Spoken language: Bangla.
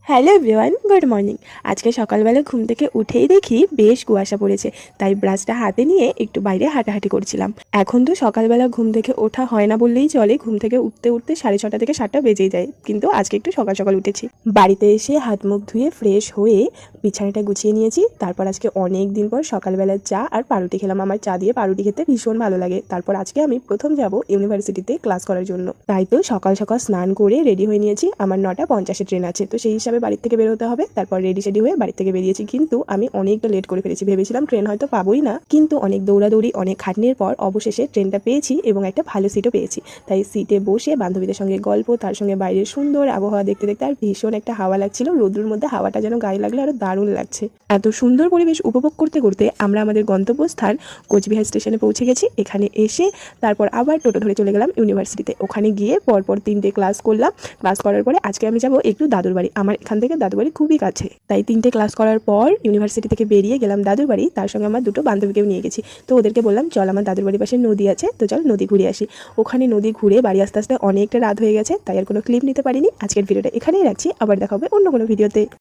Hello everyone, good morning. আজকে সকালবেলা ঘুম থেকে উঠেই দেখি বেশ কুয়াশা পড়েছে, তাই ব্রাশটা হাতে নিয়ে একটু বাইরে হাঁটাহাঁটি করছিলাম। এখন তো সকালবেলা ঘুম থেকে ওঠা হয় না বললেই চলে, ঘুম থেকে উঠতে উঠতে 6:30 থেকে 7টা বেজেই যায়, কিন্তু আজকে একটু সকাল সকাল উঠেছি। বাড়িতে এসে হাত মুখ ধুয়ে ফ্রেশ হয়ে বিছানাটা গুছিয়ে নিয়েছি। তারপর আজকে অনেক দিন পর সকালবেলা চা আর পাউরুটি খেলাম। আমার চা দিয়ে পাউরুটি খেতে ভীষণ ভালো লাগে। তারপর আজকে আমি প্রথম যাব ইউনিভার্সিটিতে ক্লাস করার জন্য, তাই তো সকাল সকাল স্নান করে রেডি হয়ে নিয়েছি। আমার 9:50 ট্রেন আছে, তো সেই হিসাবে বাড়ি থেকে বেরোতে হবে। তারপর রেডি সেডি হয়ে বাড়ি থেকে বেরিয়েছি, কিন্তু আমি অনেকটা লেট করে ফেলেছি। ভেবেছিলাম ট্রেন হয়তো পাবোই না, কিন্তু অনেক দৌড়াদৌড়ি অনেক খাটনির পর অবশেষে ট্রেনটা পেয়েছি এবং একটা ভালো সিটও পেয়েছি। তাই সিটে বসে বান্ধবীদের সঙ্গে গল্প, তার সঙ্গে বাইরের সুন্দর আবহাওয়া দেখতে দেখতে, আর ভীষণ একটা হাওয়া লাগছিল। রোদ্রুর মধ্যে হাওয়াটা যেন গায়ে লাগলে আরো দারুণ লাগছে। এত সুন্দর পরিবেশ উপভোগ করতে করতে আমরা আমাদের গন্তব্যস্থান কোচবিহার স্টেশনে পৌঁছে গেছি। এখানে এসে তারপর আবার টোটো ধরে চলে গেলাম ইউনিভার্সিটিতে। ওখানে গিয়ে পরপর 3টে ক্লাস করলাম। ক্লাস করার পরে আজকে আমি যাব একটু দাদুর বাড়ি। আমার এখান থেকে দাদুর বাড়ি খুবই কাছে, তাই 3টে ক্লাস করার পর ইউনিভার্সিটি থেকে বেরিয়ে গেলাম দাদুর বাড়ি। তার সঙ্গে আমার 2টো বান্ধবীকেও নিয়ে গেছি। তো ওদেরকে বললাম, চল আমার দাদুর বাড়ির পাশে নদী আছে, তো চল নদী ঘুরে আসি। ওখানে নদী ঘুরে বাড়ি আস্তে আস্তে অনেকটা রাত হয়ে গেছে, তাই আর কোনো ক্লিপ নিতে পারিনি। আজকের ভিডিওটা এখানেই রাখছি, আবার দেখা হবে অন্য কোনো ভিডিওতে।